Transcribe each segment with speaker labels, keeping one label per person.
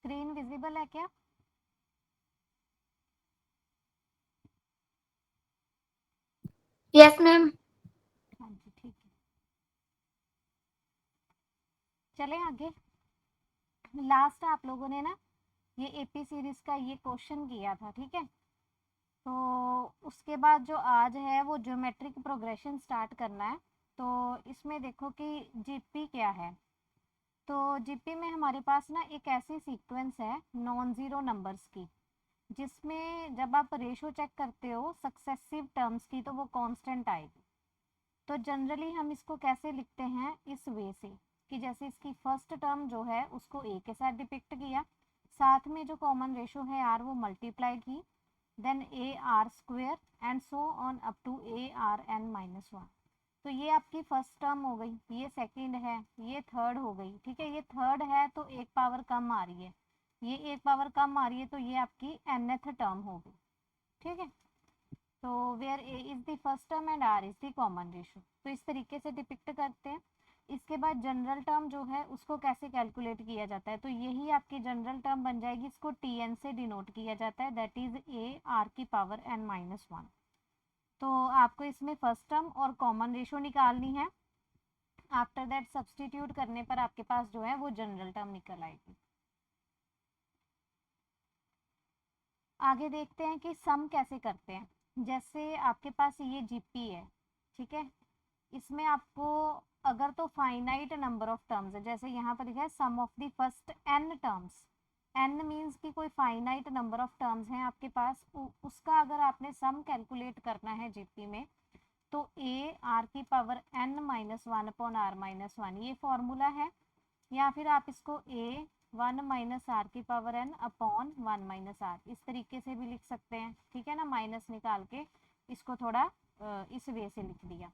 Speaker 1: Screen visible है क्या?
Speaker 2: Yes ma'am.
Speaker 1: हाँ जी ठीक है, चलें आगे। लास्ट आप लोगों ने ना ये एपी सीरीज का ये क्वेश्चन किया था, ठीक है। तो उसके बाद जो आज है वो ज्योमेट्रिक प्रोग्रेशन स्टार्ट करना है। तो इसमें देखो कि जीपी क्या है। तो जीपी में हमारे पास ना एक ऐसी सीक्वेंस है नॉन ज़ीरो नंबर्स की, जिसमें जब आप रेशो चेक करते हो सक्सेसिव टर्म्स की तो वो कांस्टेंट आएगी। तो जनरली हम इसको कैसे लिखते हैं, इस वे से कि जैसे इसकी फर्स्ट टर्म जो है उसको ए के साथ डिपिक्ट किया, साथ में जो कॉमन रेशो है आर वो मल्टीप्लाई की, then a r square and so on up to a r n minus one. तो ये आपकी फर्स्ट टर्म हो गई, ये सेकंड है, ये थर्ड हो गई, ठीक है। ये थर्ड है तो एक पावर कम आ रही है, ये एक पावर कम आ रही है, तो ये आपकी nth टर्म हो गई, ठीक है। तो where a is the first term and r is the common ratio, तो इस तरीके से डिपिक्ट करते हैं। इसके बाद जनरल टर्म जो है उसको कैसे कैलकुलेट किया जाता है, तो यही आपकी जनरल टर्म बन जाएगी, इसको टी एन से डिनोट किया जाता है, दैट इज ए आर की पावर एन माइनस वन। तो आपको इसमें फर्स्ट टर्म और कॉमन रेशो निकालनी है। आफ्टर दैट सब्सटीट्यूट करने पर आपके पास जो है वो जनरल टर्म निकल आएगी। आगे देखते हैं कि सम कैसे करते हैं। जैसे आपके पास ये जीपी है, ठीक है, इसमें आपको अगर तो फाइनाइट नंबर ऑफ टर्म्स है, जैसे यहाँ पर लिखा है sum of the first n terms, n means कि कोई फाइनाइट नंबर ऑफ टर्म्स हैं आपके पास, उसका अगर आपने सम कैलकुलेट करना है जीपी में, तो ए आर की power n minus one upon r minus one ये फॉर्मूला है, या फिर आप इसको ए वन माइनस आर की power n upon one minus r इस तरीके से भी लिख सकते हैं, ठीक है ना। माइनस निकाल के इसको थोड़ा इस वे से लिख दिया।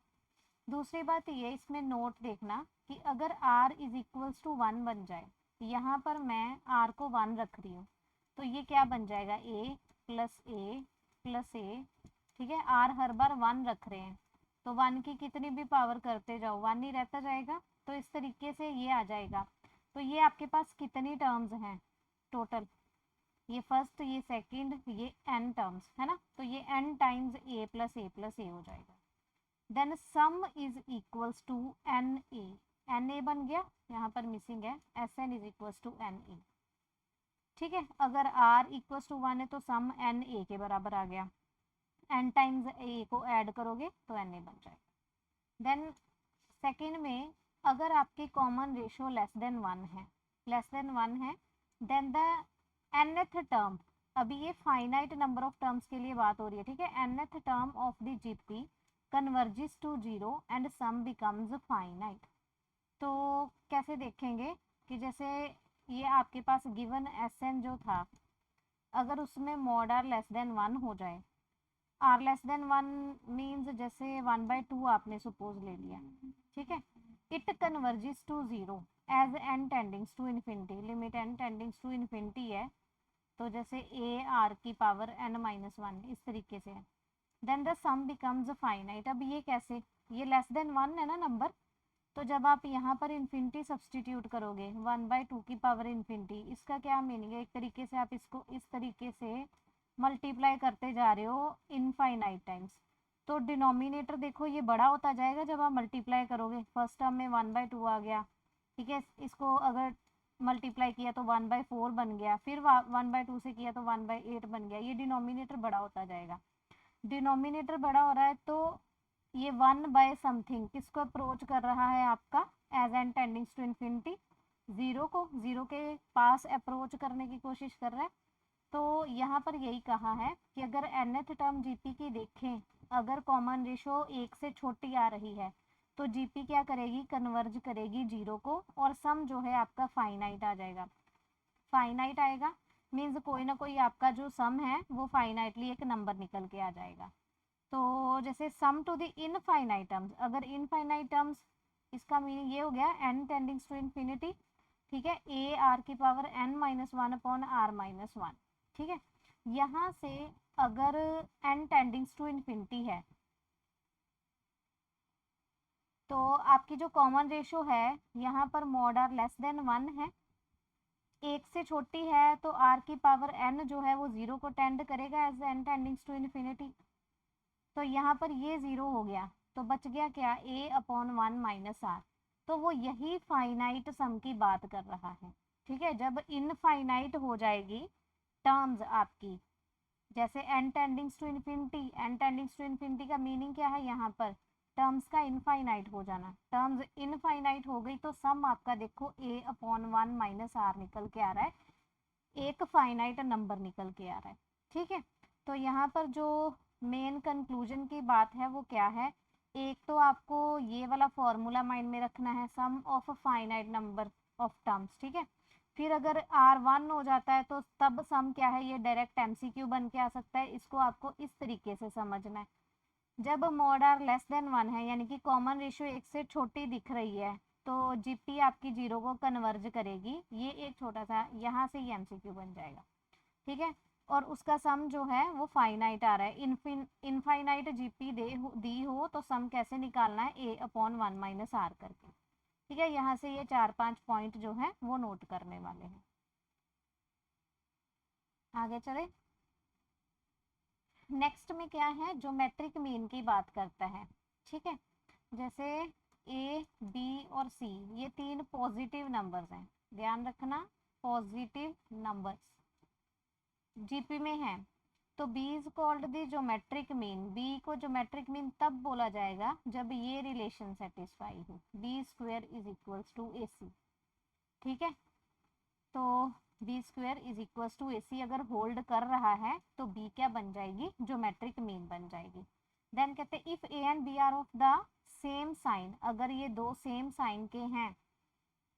Speaker 1: दूसरी बात ये इसमें नोट देखना कि अगर r is equals to one बन जाए, यहाँ पर मैं r को वन रख रही हूँ, तो ये क्या बन जाएगा, a प्लस ए प्लस ए, ठीक है। r हर बार वन रख रहे हैं, तो वन की कितनी भी पावर करते जाओ वन ही रहता जाएगा, तो इस तरीके से ये आ जाएगा। तो ये आपके पास कितनी टर्म्स हैं टोटल, ये फर्स्ट ये सेकंड ये n टर्म्स है ना, तो ये n times a plus a हो जाएगा। Then sum is equals to n a बन गया, यहाँ पर मिसिंग है s n is equals to n a, ठीक है। अगर r इक्वल्स टू वन है तो सम एन ए के बराबर आ गया, n टाइम्स ए को ऐड करोगे तो एन ए बन जाएगा। देन सेकेंड में अगर आपके common ratio less than one है, देन द nth टर्म, अभी ये फाइनाइट नंबर ऑफ टर्म्स के लिए बात हो रही है, ठीक है। nth term of the GP converges to zero and sum becomes finite. तो कैसे देखेंगे कि जैसे ये आपके पास गिवन एस एन जो था, अगर उसमें mod r less than one हो जाए, r less than one means जैसे वन बाई टू आपने सपोज ले लिया, ठीक है। It converges to zero as n tendings to infinity, limit n tendings to infinity है, तो जैसे ए आर की पावर एन माइनस वन इस तरीके से है, then the sum becomes finite. अब ये कैसे, ये लेस देन वन है ना नंबर, तो जब आप यहाँ पर इन्फिनिटी सब्सटीट्यूट करोगे वन बाई टू की पावर इन्फिनिटी, इसका क्या मीनिंग है, एक तरीके से आप इसको इस तरीके से मल्टीप्लाई करते जा रहे हो इनफाइनाइट टाइम्स, तो डिनोमिनेटर देखो ये बड़ा होता जाएगा जब आप मल्टीप्लाई करोगे। फर्स्ट टर्म में वन बाई टू आ गया, ठीक है, इसको अगर मल्टीप्लाई किया तो वन बाई फोर बन गया, फिर वन बाई टू से किया तो वन बाई एट बन गया, ये डिनोमिनेटर बड़ा होता जाएगा। डिनोमिनेटर बड़ा हो रहा है तो ये वन बाय समथिंग किसको अप्रोच कर रहा है आपका, as n tendings to infinity, zero को, जीरो के पास अप्रोच करने की कोशिश कर रहा है। तो यहाँ पर यही कहा है कि अगर nth टर्म जीपी की देखें, अगर कॉमन रेशो एक से छोटी आ रही है तो जीपी क्या करेगी, कन्वर्ज करेगी जीरो को, और सम जो है आपका फाइनाइट आ जाएगा। फाइनाइट आएगा मीन्स कोई ना कोई आपका जो सम है वो फाइनाइटली एक नंबर निकल के आ जाएगा। तो जैसे sum to the infinite terms, अगर इनफाइनाइट टर्म्स, इसका मीनिंग ये हो गया एन टेंडिंग्स टू इन्फिनिटी, ठीक है, ए आर की power n minus one upon r minus one, ठीक है। यहाँ से अगर एन टेंडिंग्स टू इन्फिनिटी है तो आपकी जो कॉमन रेशो है यहाँ पर mod r less than one है, एक से छोटी है तो r की पावर n जो है वो 0 को टेंड करेगा as n tendings to infinity. तो यहाँ पर ये 0 हो गया, तो बच गया क्या, a/1 माइनस आर। तो वो यही फाइनाइट सम की बात कर रहा है। ठीक है, जब इनफाइनाइट हो जाएगी टर्म्स आपकी, जैसे n tendings to infinity, n tendings to infinity का मीनिंग क्या है यहाँ पर, टर्म्स का इनफाइनाइट हो जाना। टर्म्स इनफाइनाइट हो गई तो सम आपका देखो a/1 माइनस आर निकल के आ रहा है, एक फाइनाइट नंबर निकल के आ रहा है। ठीक है, तो यहाँ पर जो मेन कंक्लूजन की बात है वो क्या है, एक तो आपको ये वाला फॉर्मूला माइंड में रखना है, sum of a finite number of terms. ठीक है, फिर अगर R1 हो जाता है तो तब सम क्या है, ये डायरेक्ट MCQ बन के आ सकता है। इसको आपको इस तरीके से समझना है, जब मॉड आर लेस देन 1 है, यानी कि कॉमन रेशियो एक से छोटी दिख रही है, तो जीपी आपकी 0 को कन्वर्ज करेगी। ये एक छोटा सा यहाँ से ये MCQ बन जाएगा। ठीक है, और उसका सम जो है वो फाइनाइट आ रहा है। इनफाइनाइट जीपी दी हो तो सम कैसे निकालना है, a/1 माइनस आर करके। ठीक है, यहाँ से ये 4-5 पॉइंट जो है वो नोट करने वाले हैं। आगे चले, नेक्स्ट में क्या है, ज्योमेट्रिक मीन की बात करता है। ठीक है, जैसे ए बी और सी ये तीन पॉजिटिव नंबर्स हैं, ध्यान रखना, पॉजिटिव नंबर्स जीपी में है, तो b is called the geometric mean. B को ज्योमेट्रिक मीन तब बोला जाएगा जब ये रिलेशन सेटिस्फाई हो, b square is equals to a c. ठीक है, तो b square is equals to a c अगर होल्ड कर रहा है तो बी क्या बन जाएगी, ज्योमेट्रिक मीन बन जाएगी। देन कहते हैं if a and b are of the same sign, अगर ये दो सेम साइन के हैं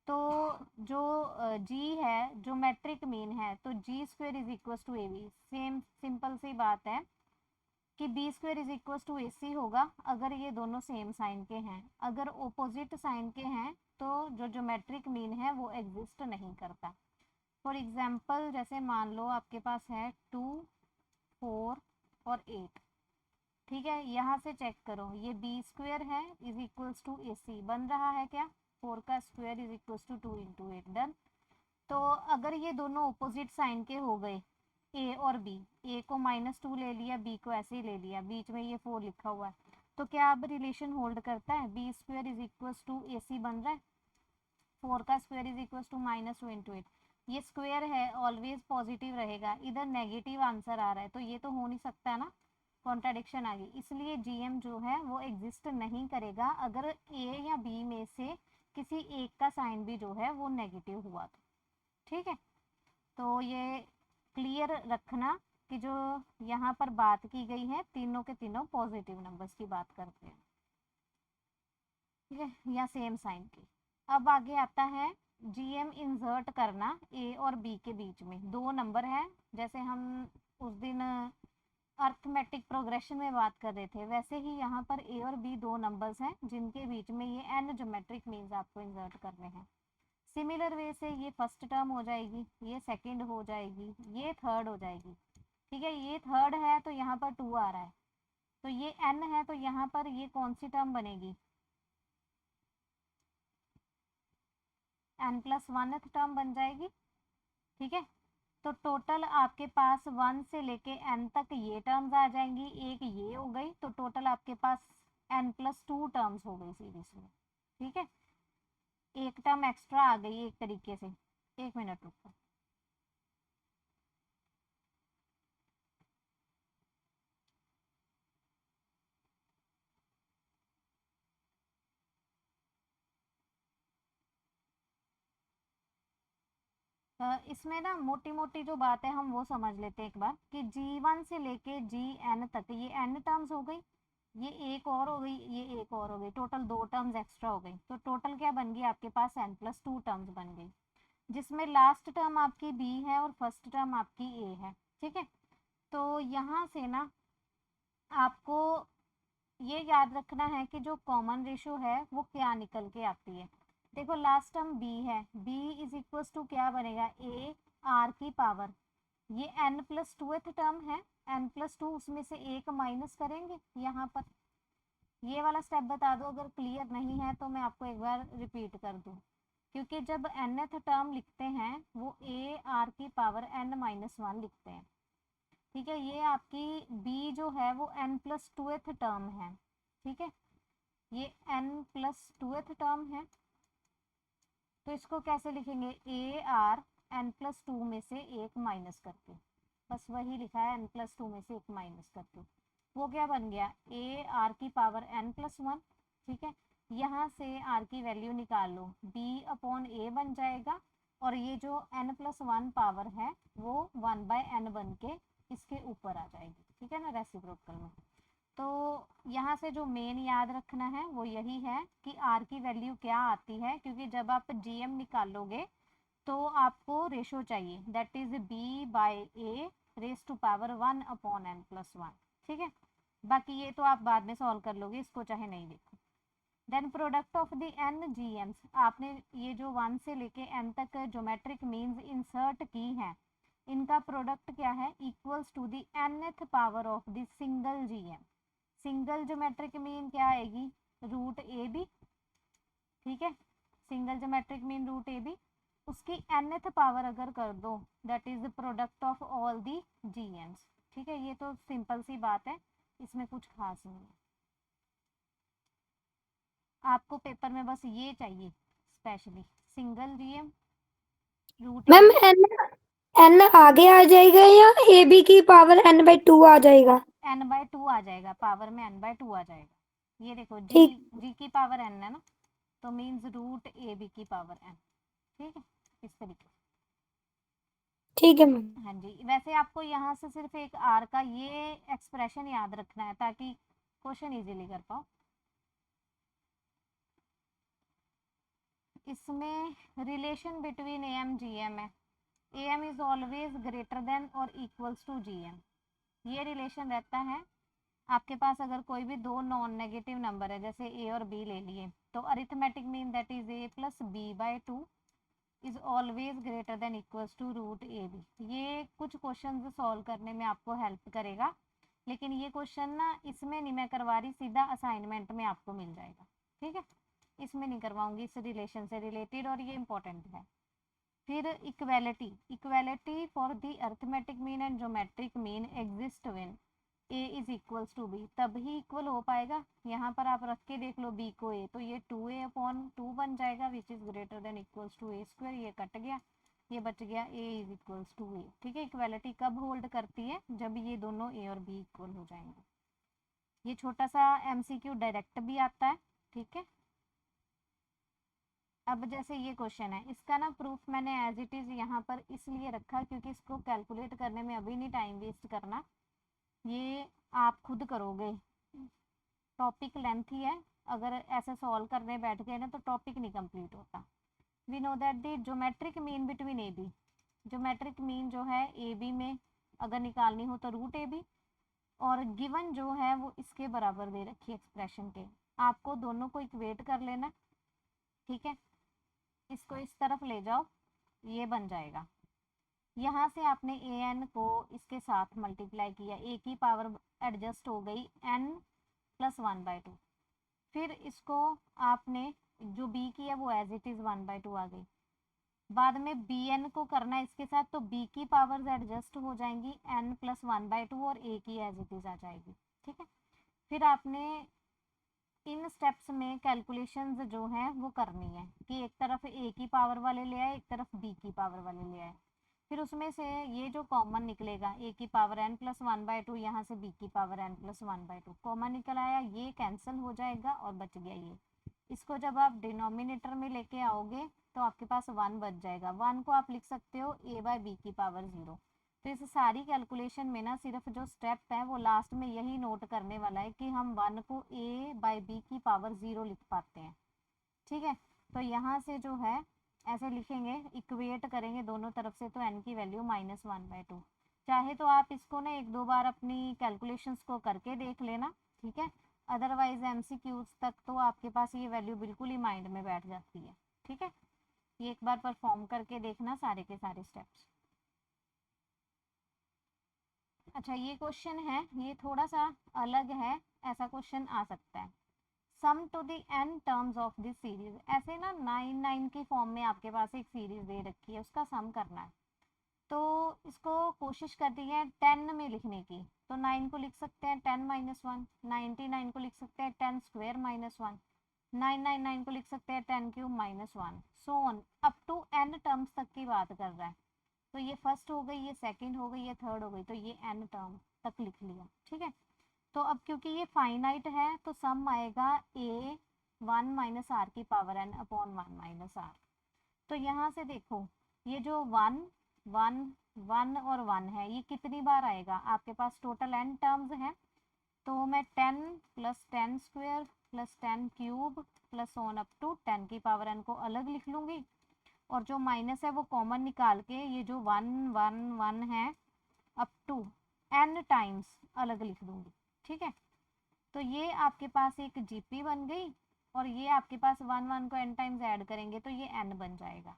Speaker 1: तो जो जी है ज्योमेट्रिक मीन है, तो g square is equals to a b. Same simple सी बात है कि b square is equals to a c होगा अगर ये दोनों सेम साइन के हैं। अगर ओपोजिट साइन के हैं तो जो ज्योमेट्रिक मीन है वो एग्जिस्ट नहीं करता। फॉर एग्जाम्पल जैसे मान लो आपके पास है 2, 4 और 8। ठीक है, यहाँ से चेक करो, ये बी स्क्वायर है is equals to a c बन रहा है क्या, 4 का square is equals to 2 into 8, done. तो अगर ये दोनों ऑपोजिट साइन के हो गए ए और बी, ए को -2 ले लिया, बी को ऐसे ही ले लिया, बीच में ये 4 लिखा हुआ है, तो क्या अब रिलेशन होल्ड करता है, b square is equals to a c बन रहा है, 4 का square is equals to -2 into 8। ये स्क्वायर है ऑलवेज पॉजिटिव रहेगा, इधर नेगेटिव आंसर आ रहा है, तो ये तो हो नहीं सकता है ना, कॉन्ट्राडिक्शन आ गई। इसलिए जीएम जो है वो एग्जिस्ट नहीं करेगा अगर ए या बी में से किसी एक का साइन भी जो है वो नेगेटिव हुआ तो। ठीक है, तो ये क्लियर रखना कि जो यहाँ पर बात की गई है तीनों के तीनों पॉजिटिव नंबर्स की बात करते हैं। ठीक है, या सेम साइन की। अब आगे आता है जीएम इंसर्ट करना ए और बी के बीच में, दो नंबर है, जैसे हम उस दिन अर्थमेटिक प्रोग्रेशन में बात कर रहे थे, वैसे ही यहाँ पर ए और बी दो नंबर्स हैं जिनके बीच में ये एन ज्योमेट्रिक मीन्स आपको इंसर्ट करने हैं। सिमिलर वे से ये फर्स्ट टर्म हो जाएगी, ये सेकंड हो जाएगी, ये थर्ड हो जाएगी। ठीक है, ये थर्ड है तो यहाँ पर 2 आ रहा है, तो ये n है तो यहाँ पर ये कौन सी टर्म बनेगी, n+1 टर्म बन जाएगी। ठीक है, तो टोटल आपके पास 1 से लेके n तक ये टर्म्स आ जाएंगी, एक ये हो गई, तो टोटल आपके पास n+2 टर्म्स हो गई सीरीज में। ठीक है, एक टर्म एक्स्ट्रा आ गई एक तरीके से। एक मिनट रुको, इसमें ना मोटी मोटी जो बात है हम वो समझ लेते हैं एक बार, कि G1 से लेके Gn तक ये n टर्म्स हो गई, ये एक और हो गई, ये एक और हो गई, टोटल 2 टर्म्स एक्स्ट्रा हो गई, तो टोटल क्या बन गई आपके पास n+2 टर्म्स बन गई, जिसमें लास्ट टर्म आपकी b है और फर्स्ट टर्म आपकी a है। ठीक है, तो यहाँ से ना आपको ये याद रखना है कि जो कॉमन रेशियो है वो क्या निकल के आती है। देखो लास्ट टर्म b है, b इज इक्वल्स टू क्या बनेगा, a r की पावर, ये n+2 टर्म है, n+2 उसमें से एक माइनस करेंगे यहाँ पर। ये वाला स्टेप बता दो, अगर क्लियर नहीं है तो मैं आपको एक बार रिपीट कर दूँ। क्योंकि जब nth टर्म लिखते हैं वो a r की पावर n-1 लिखते हैं। ठीक है, ये आपकी b जो है वो n+2th टर्म है। ठीक है, ये n+2th टर्म है, तो इसको कैसे लिखेंगे, ए आर n+2 में से एक माइनस करके, बस वही लिखा है n+2 में से एक माइनस करके। वो क्या बन गया, ए आर की पावर n+1। ठीक है, यहाँ से आर की वैल्यू निकाल लो, b/a बन जाएगा, और ये जो n+1 पावर है वो 1/n बन के इसके ऊपर आ जाएगी। ठीक है ना, रेसिप्रोकल में। तो यहाँ से जो मेन याद रखना है वो यही है कि आर की वैल्यू क्या आती है, क्योंकि जब आप जीएम निकालोगे तो आपको रेशो चाहिए, that is b/a raise to power 1/n+1। ठीक है, बाकी ये तो आप बाद में सॉल्व कर लोगे, इसको चाहे नहीं देखो। Then product of the n GMs, आपने ये जो 1 से लेके n तक ज्योमेट्रिक मीन्स इंसर्ट की हैं, इनका प्रोडक्ट क्या है, equals to the nth power of the single GM. Single geometric mean क्या आएगी, √AB। ठीक है, सिंगल ज्योमेट्रिक मीन √AB, उसकी nth पावर अगर कर दो, that is the product of all the GMs. ठीक है, ये तो सिंपल सी बात है, इसमें कुछ खास नहीं है। आपको पेपर में बस ये चाहिए specially, single GM
Speaker 2: ma'am
Speaker 1: √AB।
Speaker 2: n आगे आ जाएगा या ए बी की पावर n/2 आ जाएगा?
Speaker 1: n/2 आ जाएगा, पावर में n/2 आ जाएगा। ये देखो जी,
Speaker 2: ठीक
Speaker 1: जी की पावर n है ना, तो मीन्स √AB की पावर n। ठीक है, इस तरीके से।
Speaker 2: ठीक है मैम।
Speaker 1: हाँ जी, वैसे आपको यहाँ से सिर्फ एक आर का ये एक्सप्रेशन याद रखना है ताकि क्वेश्चन इजीली कर पाओ। इसमें relation between A M G M है, A M is always greater than और इक्वल्स टू जी एम। ये रिलेशन रहता है आपके पास अगर कोई भी दो नॉन नेगेटिव नंबर है, जैसे ए और बी ले लिए, तो arithmetic mean that is a+b/2 is always greater than equals to √AB। ये कुछ क्वेश्चन सॉल्व करने में आपको हेल्प करेगा, लेकिन ये क्वेश्चन ना इसमें नहीं मैं करवा रही, सीधा असाइनमेंट में आपको मिल जाएगा। ठीक है, इसमें नहीं करवाऊंगी, इस रिलेशन से रिलेटेड, और ये इंपॉर्टेंट है। फिर equality, equality for the arithmetic mean and geometric mean exist when a is equals to b, तभी इक्वल हो पाएगा। यहाँ पर आप रख के देख लो b को a, तो ये 2a/2 बन जाएगा, which is greater than equals to a²। ये कट गया, ये बच गया a is equals to a। ठीक है, इक्वेलिटी कब होल्ड करती है, जब ये दोनों a और b इक्वल हो जाएंगे। ये छोटा सा एमसीक्यू डायरेक्ट भी आता है। ठीक है, अब जैसे ये क्वेश्चन है, इसका ना प्रूफ मैंने एज इट इज यहाँ पर इसलिए रखा क्योंकि इसको कैलकुलेट करने में अभी नहीं टाइम वेस्ट करना, ये आप खुद करोगे, टॉपिक लेंथी है, अगर ऐसे सॉल्व करने बैठ गए ना तो टॉपिक नहीं कंप्लीट होता। We know that the geometric mean between a b, geometric mean जो है ए बी में अगर निकालनी हो तो √AB, और गिवन जो है वो इसके बराबर दे रखी है एक्सप्रेशन के, आपको दोनों को इक्वेट कर लेना। ठीक है, इसको इस तरफ ले जाओ, ये बन जाएगा। यहाँ से आपने ए एन को इसके साथ मल्टीप्लाई किया, ए की पावर एडजस्ट हो गई n+1/2। फिर इसको आपने जो b की है वो एज इट इज 1/2 आ गई। बाद में bn को करना है इसके साथ, तो b की पावर्स एडजस्ट हो जाएंगी n+1/2 और a की एज इट इज आ जाएगी। ठीक है, फिर आपने इन स्टेप्स में कैलकुलेशंस जो हैं वो करनी है कि एक तरफ a की पावर वाले ले आए, एक तरफ b की पावर वाले ले आए। फिर उसमें से ये जो कॉमन निकलेगा, a की पावर n+1/2, यहाँ से b की पावर n+1/2 कॉमन निकल आया, ये कैंसिल हो जाएगा और बच गया ये। इसको जब आप डिनोमिनेटर में लेके आओगे तो आपके पास 1 बच जाएगा। 1 को आप लिख सकते हो a/b की पावर 0। तो इस सारी कैलकुलेशन में ना सिर्फ जो स्टेप है वो लास्ट में यही नोट करने वाला है कि हम 1 को a/b की पावर 0 लिख पाते हैं। ठीक है, तो यहाँ से जो है ऐसे लिखेंगे, इक्वेट करेंगे दोनों तरफ से, तो n की वैल्यू -1/2। चाहे तो आप इसको ना एक दो बार अपनी कैलकुलेशंस को करके देख लेना। ठीक है, अदरवाइज एमसीक्यूज तक तो आपके पास ये वैल्यू बिल्कुल ही माइंड में बैठ जाती है। ठीक है, ये एक बार परफॉर्म करके देखना सारे के सारे स्टेप्स। अच्छा, ये क्वेश्चन है, ये थोड़ा सा अलग है, ऐसा क्वेश्चन आ सकता है। Sum to the n terms of this series. ऐसे ना 9 की फॉर्म में आपके पास एक सीरीज दे रखी है, उसका सम करना है। तो इसको कोशिश करती है 10 में लिखने की, तो 9 को लिख सकते हैं 10 माइनस 1, 99 को लिख सकते हैं 10 स्क्वेयर माइनस 1, 999 को लिख सकते हैं 10 cube minus 1, so on up to n terms तक की बात कर रहा है। तो ये फर्स्ट हो गई, ये सेकंड हो गई, ये थर्ड हो गई, तो ये n टर्म तक लिख लिया। ठीक है, तो अब क्योंकि ये फाइनाइट है तो सम आएगा a 1 माइनस आर की power n upon 1 minus r. तो यहाँ से देखो, ये जो 1 1 1 और 1 है, ये कितनी बार आएगा? आपके पास टोटल n टर्म्स हैं, तो मैं 10 plus 10 square plus 10 cube plus on up to 10 की पावर n को अलग लिख लूँगी, और जो माइनस है वो कॉमन निकाल के ये जो 1 1 1 है अप टू n टाइम्स अलग लिख दूँगी। ठीक है, तो ये आपके पास एक जीपी बन गई, और ये आपके पास 1 1 को n टाइम्स ऐड करेंगे तो ये n बन जाएगा।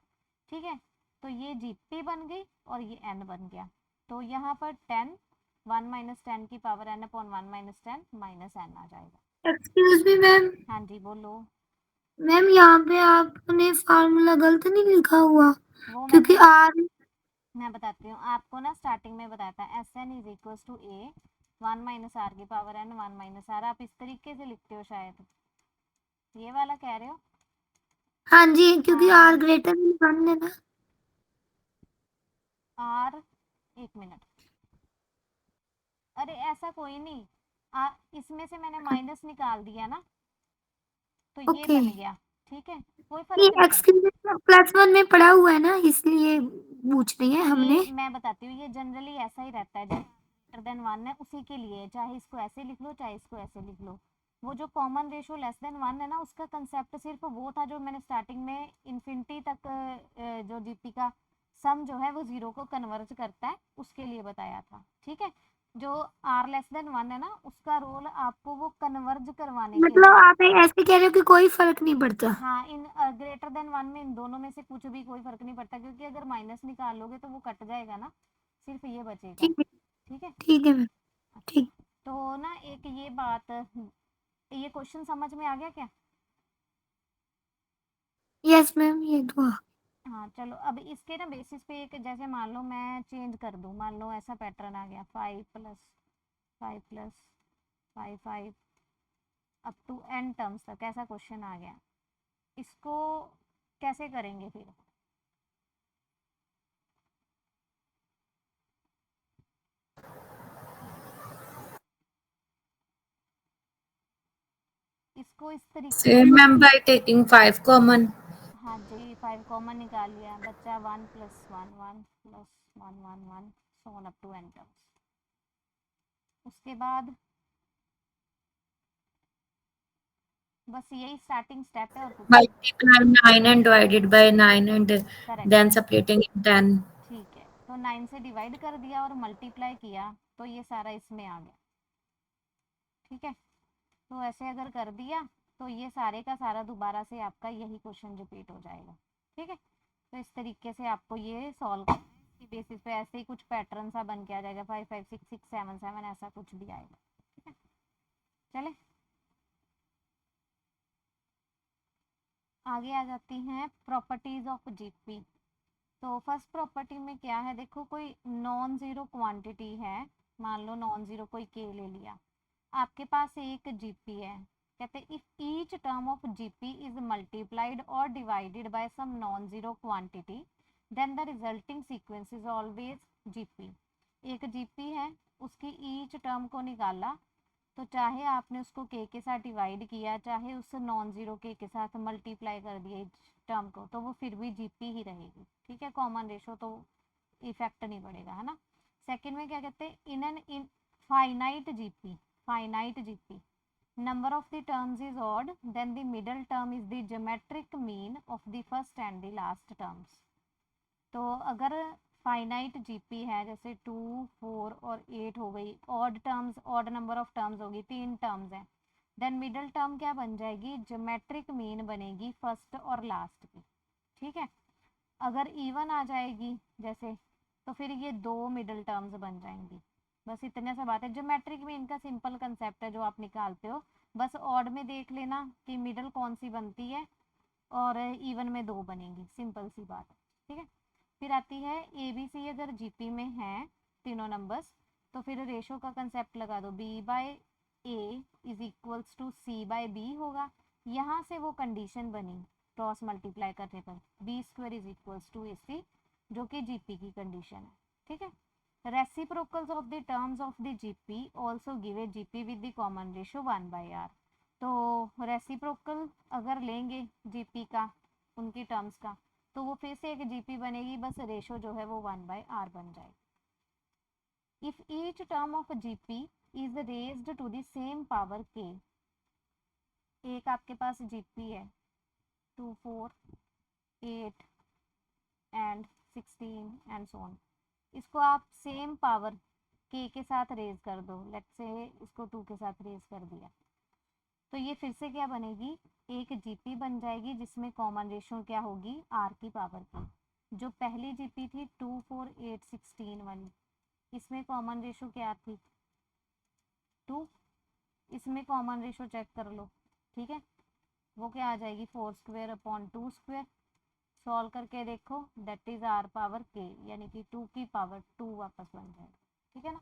Speaker 1: ठीक है, तो ये जीपी बन गई और ये n बन गया। तो यहाँ पर 10 1 माइनस 10 की power n upon 1 minus 10 minus n आ जाएगा।
Speaker 2: Excuse me ma'am.
Speaker 1: हाँ जी बोलो।
Speaker 2: मैम यहाँ पे आपने फार्मूला गलत नहीं लिखा हुआ,
Speaker 1: वो
Speaker 2: क्योंकि
Speaker 1: मैंने,
Speaker 2: आर।
Speaker 1: मैं बताती हूँ आपको ना, स्टार्टिंग में बताया था s n is equal to a 1 minus r की पावर n 1 माइनस आर। आप इस तरीके से लिखते हो शायद, ये वाला कह रहे हो?
Speaker 2: हाँ जी, क्योंकि आर
Speaker 1: हाँ,
Speaker 2: ग्रेटर देन 1 है ना।
Speaker 1: आर, एक मिनट, अरे ऐसा कोई नहीं, इसमें से मैंने माइनस निकाल दिया ना, तो ये
Speaker 2: ओके,
Speaker 1: बन गया। ठीक है, कोई
Speaker 2: ये
Speaker 1: फर्क नहीं पड़ता।
Speaker 2: एक्सक्यूज +1 में पढ़ा हुआ है ना, इसलिए पूछ रही है
Speaker 1: ये
Speaker 2: हमने।
Speaker 1: मैं बताती हूँ, ये जनरली ऐसा ही रहता है, जो ग्रेटर देन 1 है उसी के लिए, चाहे इसको ऐसे लिख लो चाहे इसको ऐसे लिख लो। वो जो कॉमन रेशियो लेस देन 1 है ना, उसका कंसेप्ट सिर्फ वो था जो मैंने स्टार्टिंग में इन्फिनिटी तक जो जीपी का सम जो है वो जीरो को कन्वर्ज करता है, उसके लिए बताया था। ठीक है, जो आर लेस देन 1 है ना, उसका रोल आपको वो कन्वर्ज करवाने के
Speaker 2: मतलब
Speaker 1: लिए।
Speaker 2: आप ऐसे कह रहे हो कि कोई फर्क नहीं पड़ता।
Speaker 1: हाँ, इन ग्रेटर देन 1 में इन दोनों में से कुछ भी कोई फर्क नहीं पड़ता, क्योंकि अगर माइनस निकालोगे तो वो कट जाएगा ना, सिर्फ ये बचेगा।
Speaker 2: ठीक है।
Speaker 1: ठीक है,
Speaker 2: ठीक है मैम।
Speaker 1: अच्छा,
Speaker 2: ठीक।
Speaker 1: तो ना एक ये बात, ये क्वेश्चन समझ में आ गया क्या?
Speaker 2: यस मैम, ये तो।
Speaker 1: हाँ चलो, अब इसके ना बेसिस पे एक, जैसे मान लो मैं चेंज कर दूँ, मान लो ऐसा पैटर्न आ गया 5 plus 5 plus 5 5 up to n terms तक, ऐसा क्वेश्चन आ गया, इसको कैसे करेंगे फिर? इसको इस तरीके से,
Speaker 3: Same ma'am by taking 5 common.
Speaker 1: हाँ जी 5 कॉमन निकाल लिया, बच्चा 1 plus 1 1 plus 1 1 1 so on up to n terms. उसके बाद बस यही स्टार्टिंग स्टेप है और कुछ नहीं।
Speaker 3: Multiply 9 and divided by 9 and
Speaker 1: correct,
Speaker 3: then separating in 10.
Speaker 1: ठीक है, तो 9 से डिवाइड कर दिया और मल्टीप्लाई किया, तो ये सारा इसमें आ गया। ठीक है, तो ऐसे अगर कर दिया तो ये सारे का सारा दोबारा से आपका यही क्वेश्चन रिपीट हो जाएगा। ठीक है, तो इस तरीके से आपको ये सॉल्व करना है, इसकी बेसिस पे ऐसे ही कुछ पैटर्न सा बन के आ जाएगा, 5 5 6 6 7 7 ऐसा कुछ भी आएगा। ठीक है, चले आगे आ जाती हैं प्रॉपर्टीज ऑफ जीपी। तो फर्स्ट प्रॉपर्टी में क्या है, देखो कोई नॉन ज़ीरो क्वांटिटी है, मान लो नॉन ज़ीरो कोई के ले लिया, आपके पास एक जीपी है, कहते हैं if each term of GP is multiplied और divided by some non zero quantity then the resulting sequence is always GP. एक जीपी है, उसकी ईच टर्म को निकाला, तो चाहे आपने उसको के साथ डिवाइड किया, चाहे उस नॉन ज़ीरो के साथ मल्टीप्लाई कर दिया टर्म को, तो वो फिर भी जीपी ही रहेगी। ठीक है, कॉमन रेशो तो इफेक्ट नहीं पड़ेगा, है ना। सेकंड में क्या कहते हैं, in an finite GP, finite GP number of the terms is odd then the middle term is the geometric mean of the first and the last terms। तो अगर फाइनाइट जीपी है, जैसे 2 4 और 8 हो गई, odd terms, odd number of terms होगी, 3 terms हैं, then middle term क्या बन जाएगी, ज्योमेट्रिक मीन बनेगी फर्स्ट और लास्ट की। ठीक है, अगर इवन आ जाएगी जैसे, तो फिर ये 2 मिडल टर्म्स बन जाएंगी। बस इतने सा बात है, ज्योमेट्रिक मीन का सिंपल कंसेप्ट है जो आप निकालते हो, बस ऑड में देख लेना कि मिडल कौन सी बनती है और इवन में 2 बनेंगी, सिंपल सी बात है, ठीक है। फिर आती है ABC अगर जीपी में है तीनों नंबर्स तो फिर रेशो का कंसेप्ट लगा दो, B/A is equals to C/B होगा। यहाँ से वो कंडीशन बनी क्रॉस मल्टीप्लाई करने पर B² is equals to AC, जो कि जीपी की कंडीशन है, ठीक है। Reciprocals of the terms of the GP also give a GP with the common ratio 1/r। तो रेसिप्रोकल अगर लेंगे जीपी का उनकी टर्म्स का तो वो फिर से एक जीपी बनेगी, बस रेशो जो है वो 1/r बन जाएगी। If each term of GP is raised to the same power k, एक आपके पास जीपी है 2, 4, 8 एंड 16 एंड सो ऑन, इसको आप सेम पावर k के साथ रेज कर दो, लेट्स से इसको 2 के साथ रेज कर दिया, तो ये फिर से क्या बनेगी, एक जीपी बन जाएगी जिसमें कॉमन रेशो क्या होगी r की पावर की। जो पहली जीपी थी 2, 4, 8, 16 वाली, इसमें कॉमन रेशो क्या थी 2, इसमें कॉमन रेशो चेक कर लो, ठीक है, वो क्या आ जाएगी 4² अपॉन 2²। सॉल्व करके देखो, that is r power k, यानी कि 2 की पावर 2 वापस बन जाएगा, ठीक है ना।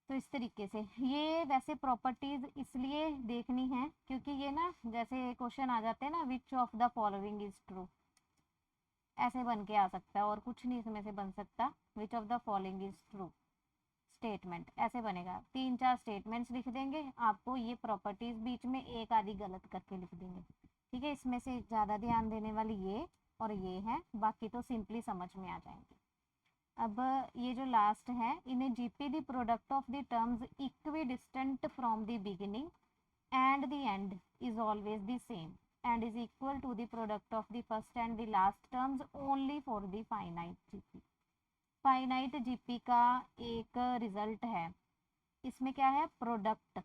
Speaker 1: तो इस तरीके से ये वैसे प्रॉपर्टीज इसलिए देखनी है क्योंकि ये ना जैसे क्वेश्चन आ जाते हैं ना, which of the following is true, ऐसे बन के आ सकता है और कुछ नहीं इसमें से बन सकता, which of the following is true statement ऐसे बनेगा। 3-4 स्टेटमेंट्स लिख देंगे, आपको ये प्रॉपर्टीज बीच में एक आधी गलत करके लिख देंगे, ठीक है। इसमें से ज़्यादा ध्यान देने वाली ये और ये है, बाकी तो सिंपली समझ में आ जाएंगे। अब ये जो लास्ट है, in GP the product of the terms equidistant from the beginning and the end is always the same and is equal to the product of the first and the last terms only for the finite GP. Finite GP का एक result है, इसमें क्या है product,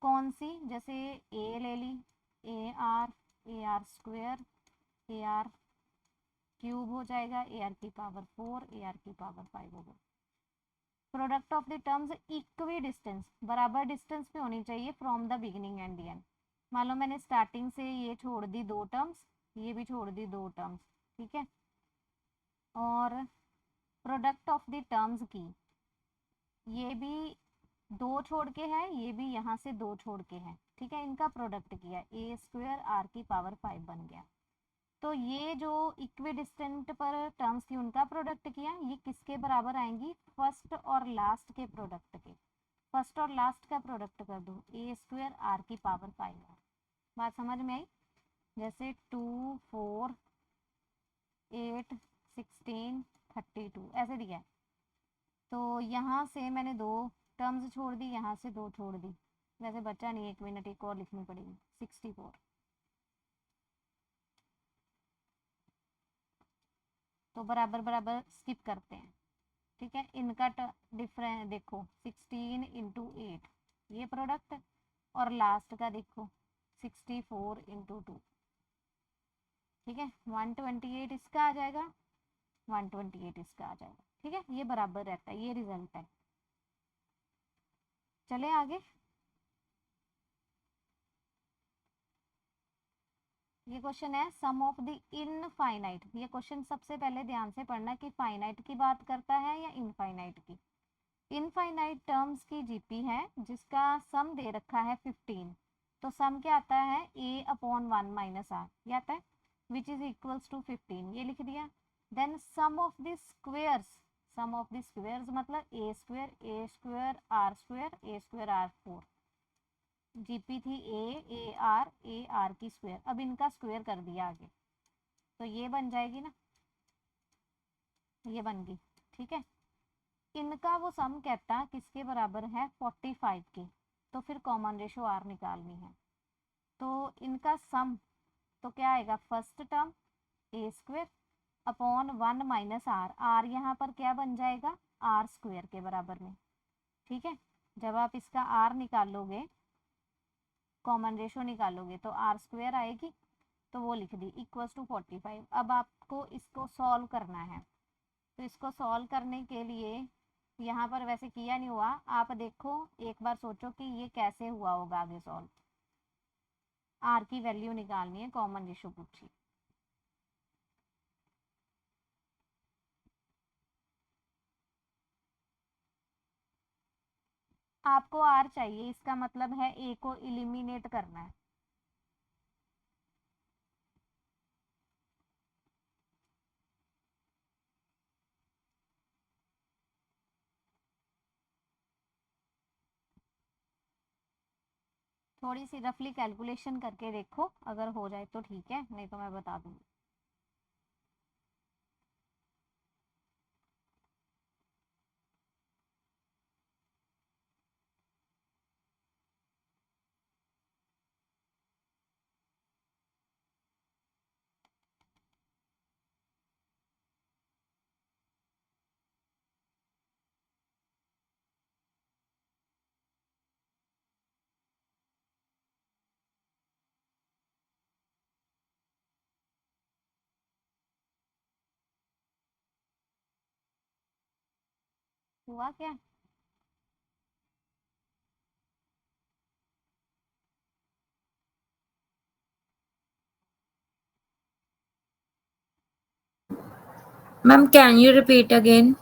Speaker 1: कौन सी, जैसे ए ले ली, AR² AR cube हो जाएगा, AR की पावर 4 AR की पावर 5 होगा। Product of the terms equi distance, बराबर डिस्टेंस पे होनी चाहिए from the beginning and the and. मान लो मैंने स्टार्टिंग से ये छोड़ दी 2 टर्म्स, ये भी छोड़ दी 2 टर्म्स, ठीक है। और प्रोडक्ट ऑफ द टर्म्स की, ये भी 2 छोड़ के है, ये भी यहाँ से 2 छोड़ के है, ठीक है, इनका प्रोडक्ट किया, A² R की पावर 5 बन गया। तो ये जो इक्वी डिस्टेंट पर टर्म्स थी उनका प्रोडक्ट किया, ये किसके बराबर आएंगी, फर्स्ट और लास्ट के प्रोडक्ट के। फर्स्ट और लास्ट का प्रोडक्ट कर दो, A² R की पावर 5। बात समझ में आई, जैसे 2, 4, 8, 16, 32 ऐसे दिया है, तो यहाँ से मैंने 2 टर्म्स छोड़ दी, यहाँ से 2 छोड़ दी, वैसे बचा नहीं, 1 मिनट एक और लिखनी पड़ेगी, 64। तो बराबर बराबर स्किप करते हैं, ठीक है। इनका डिफरेंस देखो 16 × 8 ये प्रोडक्ट, और लास्ट का देखो 64 × 2, ठीक है। 128 इसका आ जाएगा, 128 इसका आ जाएगा, ठीक है। ये बराबर रहता है, ये रिजल्ट है। चले आगे, ये क्वेश्चन है सम ऑफ द इनफाइनाइट। ये क्वेश्चन सबसे पहले ध्यान से पढ़ना कि फाइनाइट की बात करता है या इनफाइनाइट की। इनफाइनाइट टर्म्स की जीपी है जिसका सम दे रखा है 15, तो सम क्या आता है A/1 - R, ये आता है, विच इज इक्वल्स टू 15, ये लिख दिया। Then sum of the squares, sum of the squares मतलब A² A² R² A² R4, GP थी AR की स्क्वायर, अब इनका स्क्वायर कर दिया आगे, तो ये बन जाएगी ना, ये बन गई, ठीक है। इनका वो सम कहता किसके बराबर है 45 के, तो फिर कॉमन रेशो R निकालनी है, तो इनका सम तो क्या आएगा, first term A² upon 1 - R, R यहाँ पर क्या बन जाएगा R² के बराबर में, ठीक है। जब आप इसका R निकालोगे, कॉमन रेशो निकालोगे तो R² आएगी, तो वो लिख दी इक्वल्स टू 45। अब आपको इसको सॉल्व करना है, तो इसको सॉल्व करने के लिए यहाँ पर वैसे किया नहीं हुआ, आप देखो एक बार सोचो कि ये कैसे हुआ होगा आगे सॉल्व। आर की वैल्यू निकालनी है, कॉमन रेशो पूछी। आपको आर चाहिए, इसका मतलब है ए को इलिमिनेट करना है। थोड़ी सी रफली कैलकुलेशन करके देखो, अगर हो जाए तो ठीक है, नहीं तो मैं बता दूंगी। हुआ क्या?
Speaker 3: Ma'am, can you repeat again?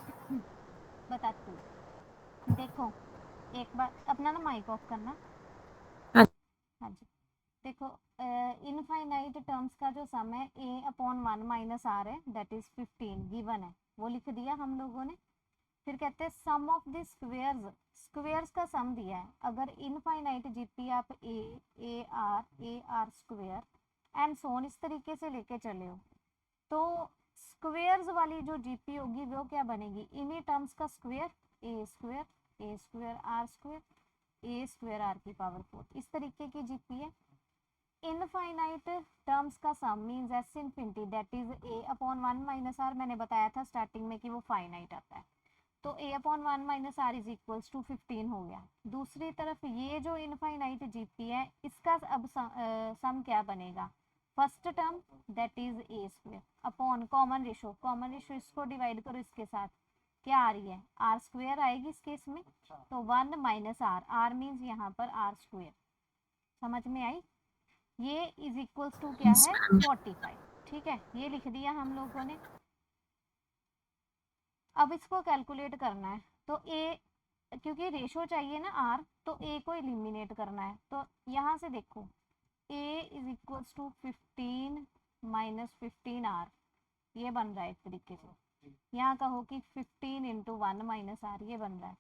Speaker 1: बताती हूँ। देखो एक बार अपना ना माइक ऑफ करना।
Speaker 3: हाँ।
Speaker 1: हाँ जी। देखो इनफाइनाइट टर्म्स का जो सम है a अपॉन 1 माइनस आर है, दैट इज 15 गिवन है, वो लिख दिया हम लोगों ने। फिर कहते हैं sum of the squares, squares का सम दिया है। अगर इनफाइनाइट जीपी आप ए आर स्क्वेयर एंड सोन इस तरीके से लेके चले हो, तो स्क्वेयर्स वाली जो जीपी होगी वो क्या बनेगी, इन्हीं टर्म्स का square, a square r square, a square r की पावर 4, इस तरीके की जीपी है। इनफाइनाइट टर्म्स का sum means s infinity, that is a upon 1 minus r. मैंने बताया था स्टार्टिंग में कि वो फाइनाइट आता है, तो a upon 1 minus r is equals to 15 हो गया। दूसरी तरफ ये जो इनफाइनाइट जीपी है, इसका अब सम क्या बनेगा, first term that is A square upon common ratio इसको डिवाइड करो इसके साथ, क्या आ रही है, आर स्क्वेयर आएगी इस केस में, तो 1 माइनस आर, आर मीन्स यहाँ पर आर स्क्वेयर। समझ में आई? ये इज इक्वल्स टू क्या
Speaker 3: Yes,
Speaker 1: है,
Speaker 3: ma'am.
Speaker 1: 45। ठीक है, ये लिख दिया हम लोगों ने। अब इसको कैलकुलेट करना है, तो ए, क्योंकि रेशो चाहिए ना आर, तो ए को एलिमिनेट करना है। तो यहाँ से देखो a is equals to 15 minus 15 r, ये बन रहा है एक तरीके से। यहाँ कहो कि 15 इंटू 1 माइनस आर, ये बन रहा है।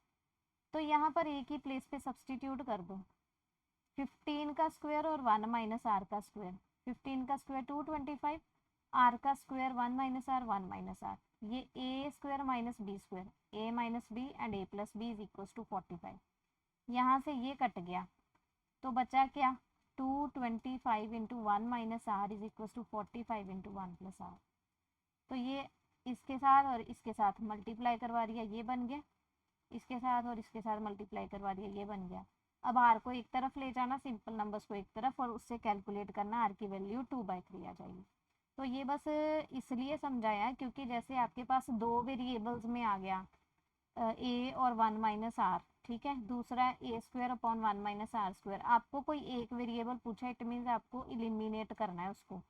Speaker 1: तो यहाँ पर ए की प्लेस पे सब्सटीट्यूट कर दो, 15 का स्क्वायर और 1 माइनस आर का स्क्वायर। 15 का स्क्वायर 225, आर का square 1 minus r 1 minus r, ये a square minus b square, a minus b and a plus b is equal to 45। यहाँ से ये कट गया, तो बचा क्या, 225 into 1 minus r is equal to 45 into 1 plus r. तो ये इसके साथ और इसके साथ मल्टीप्लाई करवा दिया, ये बन गया। इसके साथ और इसके साथ मल्टीप्लाई करवा दिया, ये बन गया। अब आर को एक तरफ ले जाना, सिंपल नंबर्स को एक तरफ, और उससे कैलकुलेट करना, आर की वैल्यू 2/3 आ जाएगी। तो ये बस इसलिए समझाया है क्योंकि जैसे आपके पास दो वेरिएबल्स में आ गया ए और 1 माइनस आर, ठीक है, दूसरा a square upon 1 minus r square. आपको कोई एक वेरिएबल पूछा, इट मीन्स आपको इलिमिनेट करना है उसको।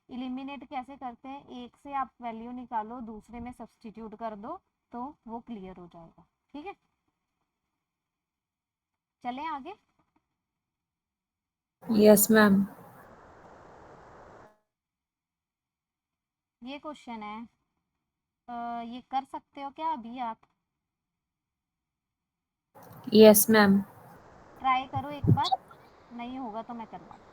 Speaker 1: इलिमिनेट कैसे करते हैं, एक से आप वैल्यू निकालो, दूसरे में सब्सटीट्यूट कर दो, तो वो क्लियर हो जाएगा। ठीक है, चलें आगे।
Speaker 3: Yes, ma'am.
Speaker 1: ये क्वेश्चन है, ये कर सकते हो क्या अभी आप?
Speaker 3: Yes, ma'am.
Speaker 1: ट्राई करो एक बार, नहीं होगा तो मैं करवा दूँ।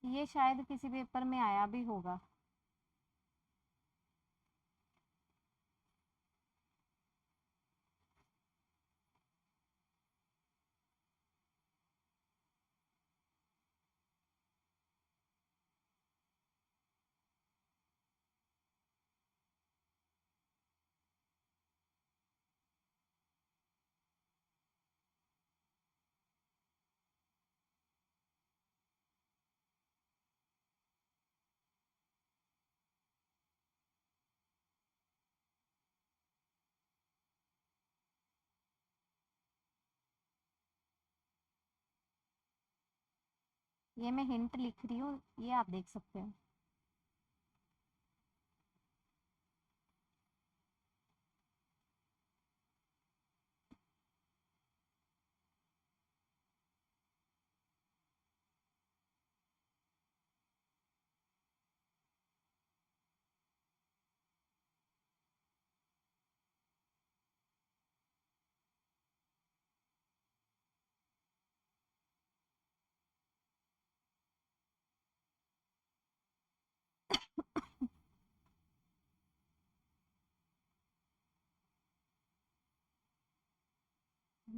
Speaker 1: ये शायद किसी पेपर में आया भी होगा। ये मैं हिंट लिख रही हूँ, ये आप देख सकते हो।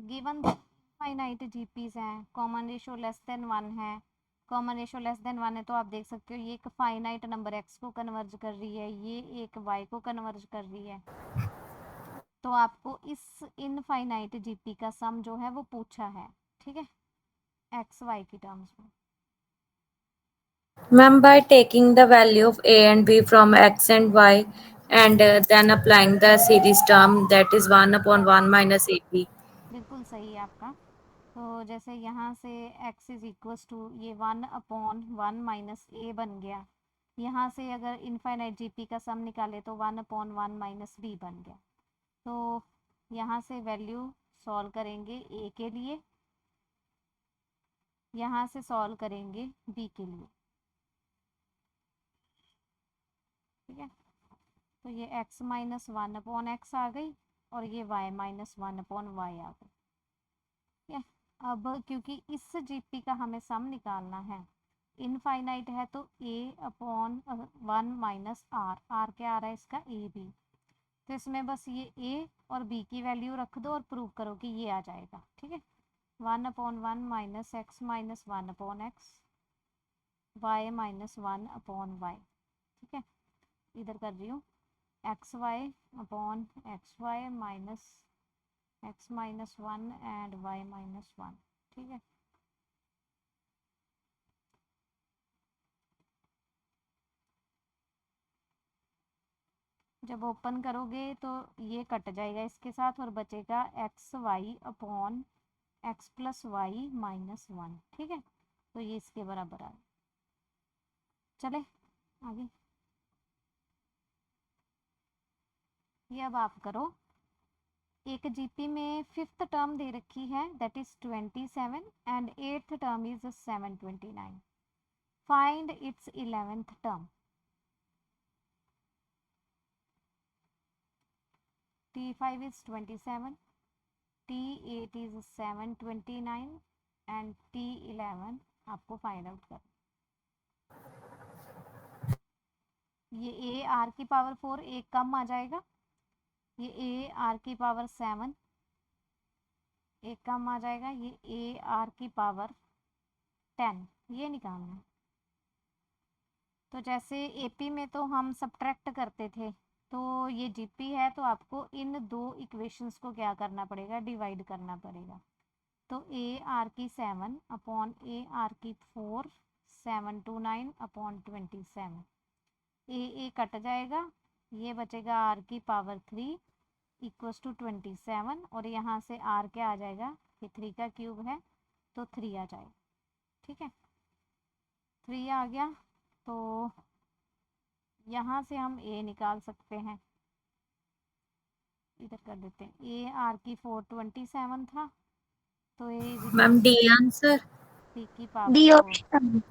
Speaker 1: गिवन फाइनाइट जीपीज हैं, कॉमन रेशियो लेस देन 1 है, कॉमन रेशियो लेस देन 1 है, तो आप देख सकते हो ये एक फाइनाइट नंबर x को कन्वर्ज कर रही है, ये एक y को कन्वर्ज कर रही है। तो आपको इस इनफाइनाइट जीपी का सम जो है वो पूछा है, ठीक है, एक्स वाई की टर्म्स में।
Speaker 3: Ma'am, by taking the value of a and b from x and y and then applying the series term, that is 1 upon 1 minus ab.
Speaker 1: बिल्कुल सही है आपका। तो जैसे यहाँ से x इज इक्वल्स टू ये 1/1 माइनस ए बन गया, यहाँ से अगर इनफाइनाइट जीपी का सम निकाले तो 1/1 माइनस बी बन गया। तो यहाँ से वैल्यू सॉल्व करेंगे ए के लिए, यहाँ से सॉल्व करेंगे बी के लिए, ठीक है। तो ये x माइनस 1/x आ गई और ये y माइनस 1/y आ गई, ठीक है। अब क्योंकि इस जीपी का हमें सम निकालना है, इनफाइनाइट है, तो a/1 माइनस आर क्या आ रहा है इसका, ए बी। तो इसमें बस ये a और b की वैल्यू रख दो और प्रूव करो कि ये आ जाएगा, ठीक है। 1/1 minus x minus 1/x, y minus 1/y, ठीक है। इधर कर रही हूँ x y upon x y minus x minus 1 and y minus 1, ठीक है। जब ओपन करोगे तो ये कट जाएगा इसके साथ और बचेगा x y upon x plus y minus 1, ठीक है। तो ये इसके बराबर आ, चले आगे। ये अब आप करो, एक जीपी में फिफ्थ टर्म दे रखी है that is 27 and eighth term is 729, find its 11th term. T5 is 27, T8 is 729 and T11 आपको फाइंड आउट कर, ये a r की पावर 4 एक कम आ जाएगा, ये a r की पावर 7 एक कम आ जाएगा, ये a r की पावर 10 ये निकालना है। तो जैसे एपी में तो हम सब्ट्रैक्ट करते थे, तो ये जीपी है तो आपको इन दो इक्वेशंस को क्या करना पड़ेगा, डिवाइड करना पड़ेगा। तो ए आर की 7 अपॉन ए आर की 4 729 अपॉन 27, ए कट जाएगा, ये बचेगा आर की पावर 3 इक्वल्स टू 27 और यहाँ से आर क्या आ जाएगा, ये 3 का क्यूब है तो 3 आ जाएगा, ठीक है। 3 आ गया तो यहाँ से हम ए निकाल सकते हैं, इधर कर देते हैं, ए आर की 427 था तो a is
Speaker 3: Ma'am,
Speaker 1: equal
Speaker 3: D answer.
Speaker 1: 3 की पावर
Speaker 2: डी
Speaker 1: 4
Speaker 2: ऑप्शन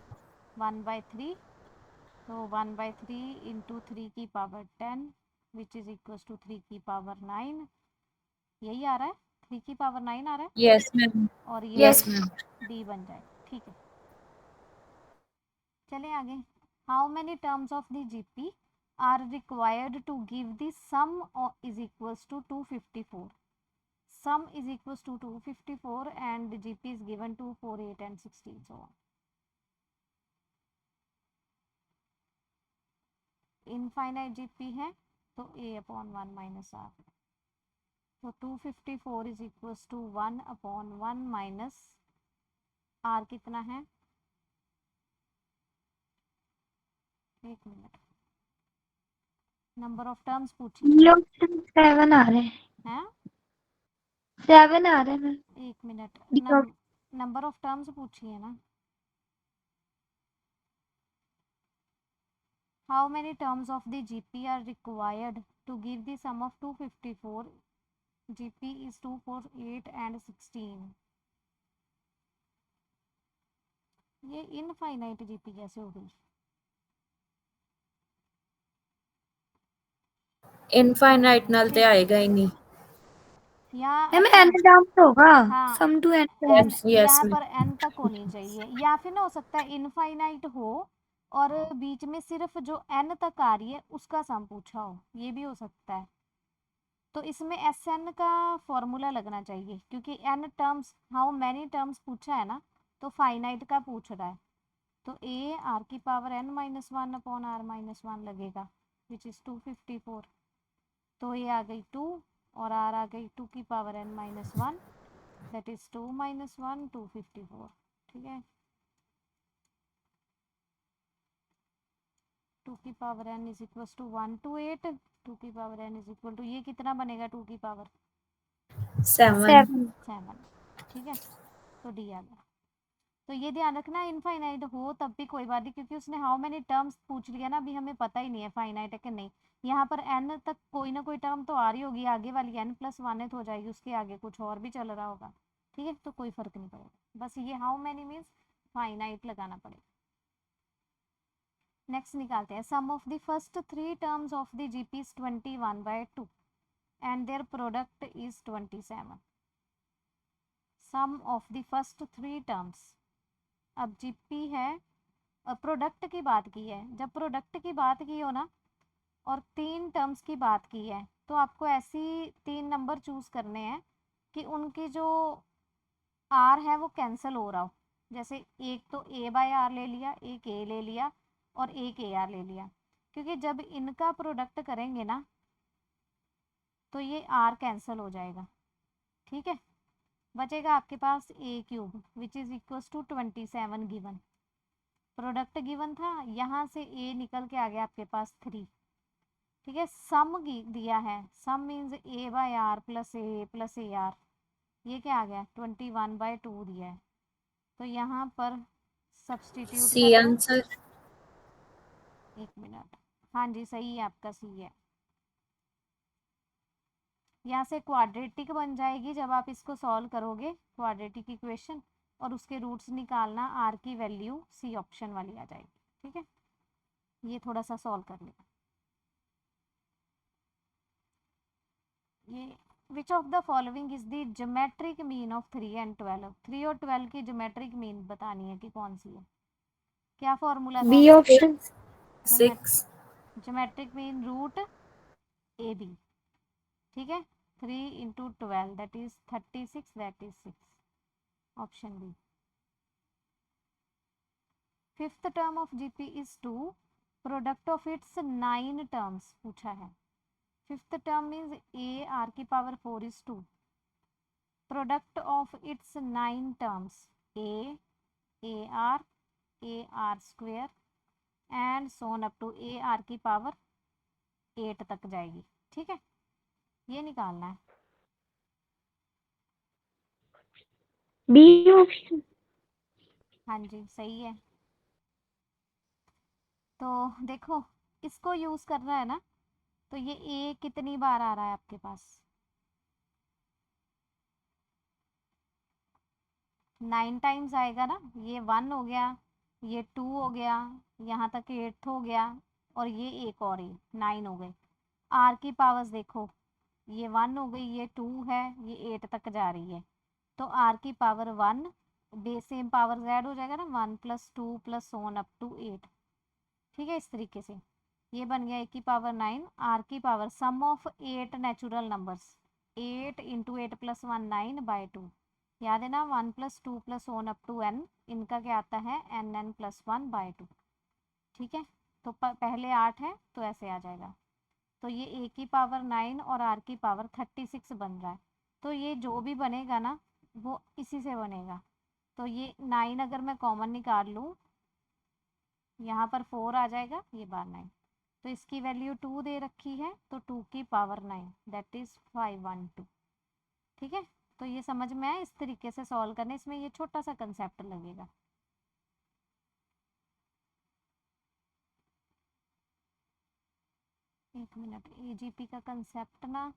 Speaker 1: 1/3, तो 1/3 इंटू 3 की power 10 which is equals to 3 की पावर 9, यही आ रहा है, 3 की पावर 9 आ रहा है
Speaker 3: Yes, ma'am.
Speaker 1: और ये
Speaker 3: Yes, ma'am.
Speaker 1: डी बन जाएगा, ठीक है। चले आगे, how many terms of the GP are required to give the sum is equals to 254, sum is equals to 254 and gp is given to 4 8 and 16 so on। Infinite GP है तो a/1 minus r, तो 254 is equals to 1/1 minus r कितना है, एक minute, number of terms पूछी
Speaker 2: D option 7 आ रहे हैं,
Speaker 1: हैं,
Speaker 2: 7 आ रहे हैं
Speaker 1: एक minute,
Speaker 2: D option
Speaker 1: number of terms पूछी है ना, How many terms of the GP are required to give the sum of 254? GP is 2, 4, 8 and 16. ये इनफाइनाइट GP कैसे हो गई?
Speaker 3: इनफाइनाइट नल ते आएगा ही नहीं।
Speaker 1: या
Speaker 2: मैम
Speaker 1: अच्छा
Speaker 2: n टर्म्स होगा,
Speaker 1: हाँ
Speaker 2: sum to n
Speaker 1: n
Speaker 2: terms.
Speaker 3: Yes
Speaker 1: यहाँ पर n तक होनी चाहिए, या फिर ना हो सकता है इनफाइनाइट हो और बीच में सिर्फ जो n तक आ रही है उसका सम पूछा हो, ये भी हो सकता है। तो इसमें Sn का फॉर्मूला लगना चाहिए क्योंकि n terms, how many terms पूछा है ना, तो फाइनाइट का पूछ रहा है। तो a r की power n minus one upon r minus one लगेगा विच इज़ 254। तो ये आ गई 2 और r आ गई 2 की power n minus one, that is 2 minus 1 254। ठीक है, 2 की power n is equal to 1 to 8, 2 की power n is equal to, ये कितना बनेगा 2 की पावर
Speaker 3: 7।
Speaker 1: 7। ठीक है, तो डी आ गया। तो ये ध्यान रखना इनफाइनाइट हो तब भी कोई बात नहीं क्योंकि उसने हाउ मेनी टर्म्स पूछ लिया ना, अभी हमें पता ही नहीं है फाइनाइट है कि नहीं। यहाँ पर n तक कोई ना कोई टर्म तो आ रही होगी, आगे वाली n+1 हो जाएगी, उसके आगे कुछ और भी चल रहा होगा। ठीक है, तो कोई फर्क नहीं पड़ेगा, बस ये हाउ मेनी मीन्स फाइनाइट लगाना पड़ेगा। नेक्स्ट निकालते हैं, sum of the first 3 terms of the GP is 21/2 and their product is 27। Sum of the first 3 terms, अब GP है, प्रोडक्ट की बात की है, जब प्रोडक्ट की बात की हो ना और 3 टर्म्स की बात की है तो आपको ऐसी 3 नंबर चूज करने हैं कि उनकी जो r है वो कैंसिल हो रहा हो। जैसे एक तो a/r ले लिया, एक a ले लिया और एक ar ले लिया, क्योंकि जब इनका प्रोडक्ट करेंगे ना तो ये r कैंसिल हो जाएगा। ठीक है, बचेगा आपके पास a³ which is equal to 27 given, product given था, यहाँ से a निकल के आ गया आपके पास 3। ठीक है, सम दिया है, sum means a/r plus a plus ar, ये क्या आ गया 21/2 दिया है, तो यहाँ पर सब्सटीट्यूट
Speaker 3: सी
Speaker 1: कर दो।
Speaker 3: आंसर।
Speaker 1: 1 मिनट, हाँ जी सही है आपका, सी है। यहाँ से क्वाड्रेटिक बन जाएगी जब आप इसको सॉल्व करोगे, क्वाड्रेटिक इक्वेशन, और उसके रूट्स निकालना, आर की वैल्यू सी ऑप्शन वाली आ जाएगी। ठीक है, ये थोड़ा सा सॉल्व कर लें। ये which of the following is the geometric mean of 3 and 12? 3 और 12 की ज्योमेट्रिक मीन बतानी है कि कौन सी है, क्या फॉर्मूला था?
Speaker 2: B option.
Speaker 3: 6।
Speaker 1: Geometric mean root a b. ठीक है, 3 into 12 that is 36, that is 6, option B. Fifth term of GP is 2, product of its 9 terms पूछा है। Fifth term means a r की power 4 is 2, product of its 9 terms a ar square and so on up to a r की power 8 तक जाएगी। ठीक है, ये निकालना है।
Speaker 2: B option.
Speaker 1: हाँ जी सही है। तो देखो इसको यूज करना है ना, तो ये a कितनी बार आ रहा है आपके पास, 9 टाइम्स आएगा ना, ये 1 हो गया, ये 2 हो गया, यहाँ तक 8 हो गया, और ये एक और ही 9 हो गए। r की पावर्स देखो, ये 1 हो गई, ये 2 है, ये 8 तक जा रही है, तो r की power 1 base same power z हो जाएगा ना, 1 + 2 + सोन अप टू 8। ठीक है, इस तरीके से ये बन गया 1 की पावर 9, r की power sum of 8 natural numbers, 8 × 8 + 1 9/2, याद है ना, 1 + 2 + सोन अप टू n, इनका क्या आता है nn + 1/2। ठीक है, तो पहले 8 है तो ऐसे आ जाएगा, तो ये a की पावर 9 और r की पावर 36 बन रहा है, तो ये जो भी बनेगा ना वो इसी से बनेगा। तो ये 9 अगर मैं कॉमन निकाल लूँ, यहाँ पर 4 आ जाएगा, ये बार 9, तो इसकी वैल्यू 2 दे रखी है, तो 2 की पावर 9 दैट इज 512। ठीक है, तो ये समझ में आया, इस तरीके से सॉल्व करने, इसमें ये छोटा सा कंसेप्ट लगेगा। एक मिनट, एजीपी का कंसेप्ट ना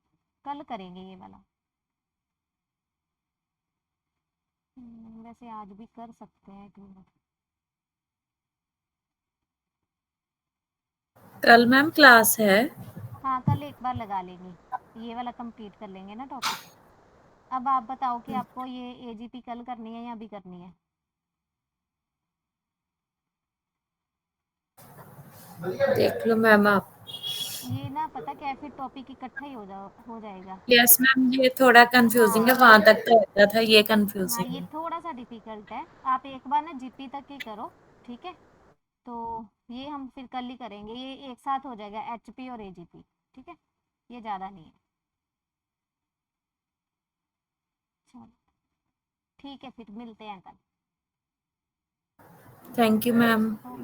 Speaker 1: कल करेंगे ये वाला। वैसे आज भी कर सकते हैं, एक मिनट।
Speaker 3: कल मैम क्लास है।
Speaker 1: हाँ कल एक बार लगा लेंगे, ये वाला कंप्लीट कर लेंगे ना टॉपिक। अब आप बताओ कि आपको ये एजीपी कल करनी है या अभी करनी है?
Speaker 3: देख लो मैम आप।
Speaker 1: ये ना पता क्या है, फिर टॉपिक इकट्ठा ही हो जाएगा।
Speaker 3: यस मैम, ये थोड़ा कंफ्यूजिंग है,
Speaker 1: हाँ
Speaker 3: वहां तक तो होता था, ये
Speaker 1: हाँ,
Speaker 3: कंफ्यूजिंग
Speaker 1: ये
Speaker 3: है।
Speaker 1: थोड़ा सा डिफिकल्ट है। आप एक बार ना जीपी तक ही करो, ठीक है? तो ये हम फिर कल ही करेंगे, ये एक साथ हो जाएगा एचपी और एजीपी, ठीक है? ये ज़्यादा नहीं है। चलो ठीक है, फिर मिलते हैं कल।
Speaker 3: Thank you ma'am.
Speaker 1: ओके।